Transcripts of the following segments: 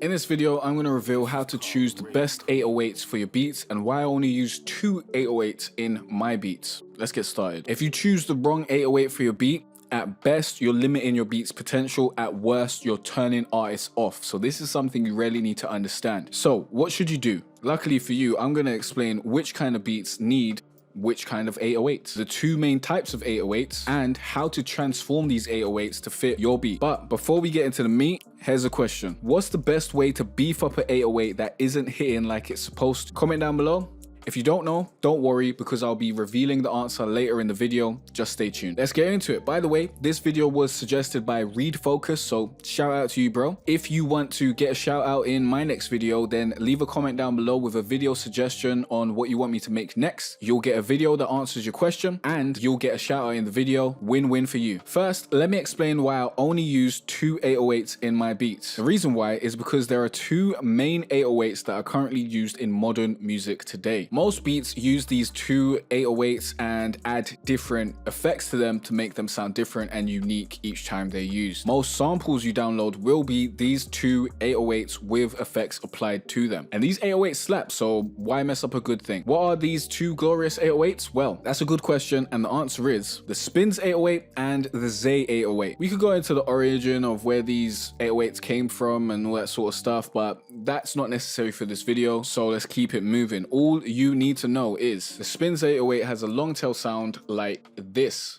In this video, I'm going to reveal how to choose the best 808s for your beats and why I only use two 808s in my beats. Let's get started. If you choose the wrong 808 for your beat, at best, you're limiting your beat's potential. At worst, you're turning artists off. So this is something you really need to understand. So what should you do? Luckily for you, I'm going to explain which kind of beats need which kind of 808s, the two main types of 808s, and how to transform these 808s to fit your beat. But before we get into the meat, here's a question. What's the best way to beef up an 808 that isn't hitting like it's supposed to? Comment down below. If you don't know, don't worry, because I'll be revealing the answer later in the video. Just stay tuned. Let's get into it. By the way, this video was suggested by Reed Focus, so shout out to you, bro. If you want to get a shout out in my next video, then leave a comment down below with a video suggestion on what you want me to make next. You'll get a video that answers your question and you'll get a shout out in the video. Win-win for you. First, let me explain why I only use two 808s in my beats. The reason why is because there are two main 808s that are currently used in modern music today. Most beats use these two 808s and add different effects to them to make them sound different and unique each time they're used. Most samples you download will be these two 808s with effects applied to them. And these 808s slap, so why mess up a good thing? What are these two glorious 808s? Well, that's a good question, and the answer is the Spinz 808 and the Zay 808. We could go into the origin of where these 808s came from and all that sort of stuff, but that's not necessary for this video, so let's keep it moving. All you need to know is the Spinz 808 has a long tail sound like this.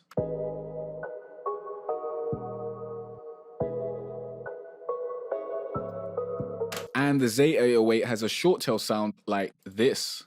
And the Zay 808 has a short tail sound like this.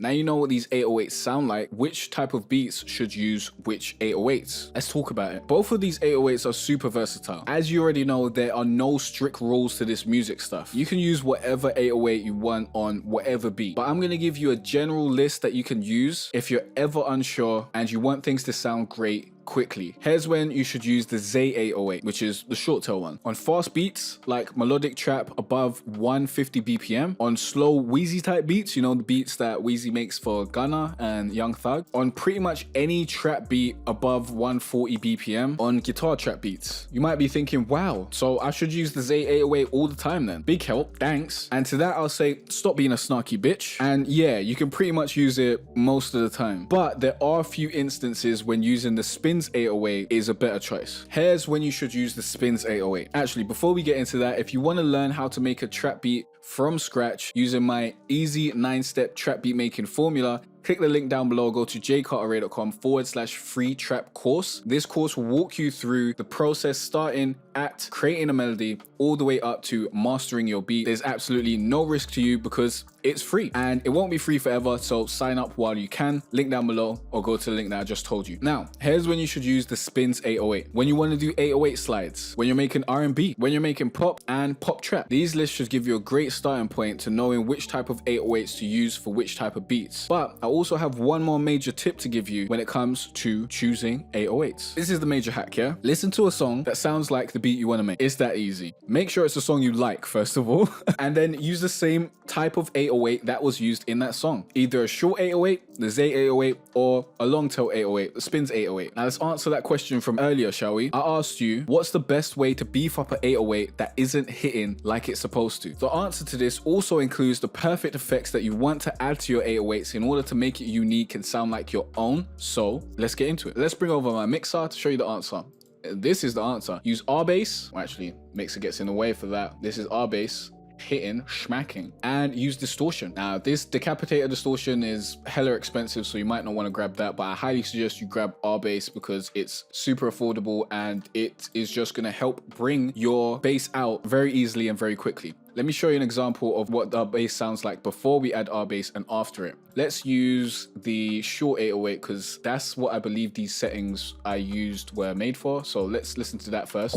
Now you know what these 808s sound like. Which type of beats should use which 808s? Let's talk about it. Both of these 808s are super versatile. As you already know, there are no strict rules to this music stuff. You can use whatever 808 you want on whatever beat. But I'm gonna give you a general list that you can use if you're ever unsure and you want things to sound great quickly. Here's when you should use the Zay 808, which is the short tail one. On fast beats, like melodic trap above 150 BPM. On slow Wheezy type beats, you know, the beats that Wheezy makes for Gunna and Young Thug. On pretty much any trap beat above 140 BPM. On guitar trap beats. You might be thinking, wow, so I should use the Zay 808 all the time then. Big help, thanks. And to that I'll say, stop being a snarky bitch. And yeah, you can pretty much use it most of the time. But there are a few instances when using the Spinz 808 is a better choice. Here's when you should use the Spinz 808. Actually, before we get into that, if you want to learn how to make a trap beat from scratch using my easy 9-step trap beat making formula, click the link down below, go to jcarteray.com/free trap course. This course will walk you through the process starting at creating a melody all the way up to mastering your beat. There's absolutely no risk to you because it's free and it won't be free forever, so sign up while you can. Link down below or go to the link that I just told you. Now, here's when you should use the Spinz 808. When you want to do 808 slides, when you're making R&B, when you're making pop and pop trap. These lists should give you a great starting point to knowing which type of 808s to use for which type of beats. But I also have one more major tip to give you when it comes to choosing 808s. This is the major hack, yeah? Listen to a song that sounds like the beat you want to make. It's that easy. Make sure it's a song you like, first of all, and then use the same type of 808 that was used in that song. Either a short 808, the Zay 808, or a long tail 808, the Spinz 808. Now let's answer that question from earlier, shall we? I asked you, what's the best way to beef up an 808 that isn't hitting like it's supposed to? The answer to this also includes the perfect effects that you want to add to your 808s in order to make it unique and sound like your own. So let's get into it. Let's bring over my mixer to show you the answer. This is the answer. Use R bass. Well, actually, mixer gets in the way for that. This is R bass. Hitting, smacking, and use distortion. Now this decapitator distortion is hella expensive, so you might not want to grab that, but I highly suggest you grab R bass because it's super affordable and it is just going to help bring your bass out very easily and very quickly. Let me show you an example of what the bass sounds like before we add R bass and after it. Let's use the short 808 because that's what I believe these settings I used were made for. So let's listen to that first.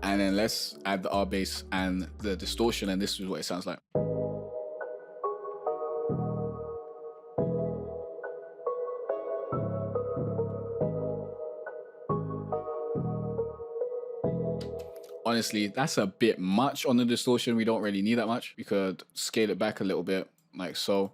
And then let's add the R bass and the distortion, and this is what it sounds like. Honestly, that's a bit much on the distortion. We don't really need that much. We could scale it back a little bit, like so.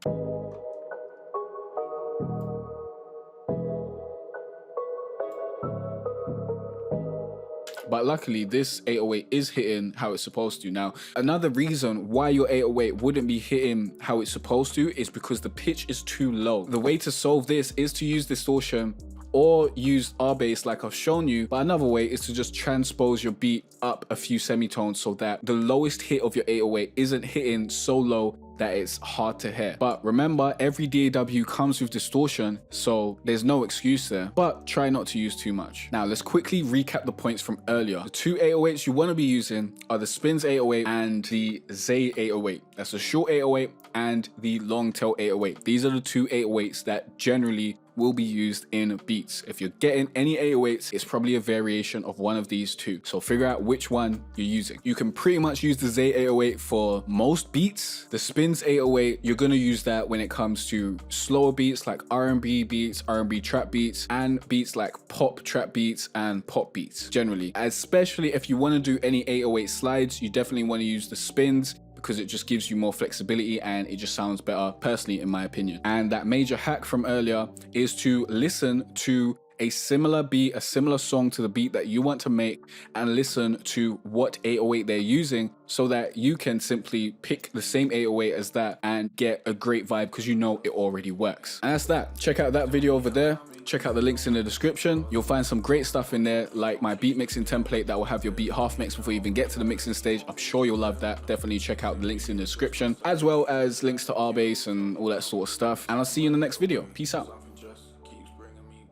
but luckily this 808 is hitting how it's supposed to. Now, another reason why your 808 wouldn't be hitting how it's supposed to is because the pitch is too low. The way to solve this is to use distortion or use R-bass like I've shown you, but another way is to just transpose your beat up a few semitones so that the lowest hit of your 808 isn't hitting so low that it's hard to hear. But remember, every DAW comes with distortion, so there's no excuse there, but try not to use too much. Now let's quickly recap the points from earlier. The two 808s you want to be using are the spinz 808 and the Zay 808. That's the short 808 and the long tail 808. These are the two 808s that generally will be used in beats. If you're getting any 808s, it's probably a variation of one of these two. So figure out which one you're using. You can pretty much use the Zay 808 for most beats. The spinz 808, you're gonna use that when it comes to slower beats like R&B beats, R&B trap beats, and beats like pop trap beats and pop beats generally. Especially if you wanna do any 808 slides, you definitely wanna use the spinz, because it just gives you more flexibility and it just sounds better, personally, in my opinion. And that major hack from earlier is to listen to a similar beat, a similar song to the beat that you want to make, and listen to what 808 they're using so that you can simply pick the same 808 as that and get a great vibe because you know it already works. And that's that. Check out that video over there. Check out the links in the description. You'll find some great stuff in there, like my beat mixing template that will have your beat half mixed before you even get to the mixing stage. I'm sure you'll love that. Definitely check out the links in the description, as well as links to R-bass and all that sort of stuff. And I'll see you in the next video. Peace out.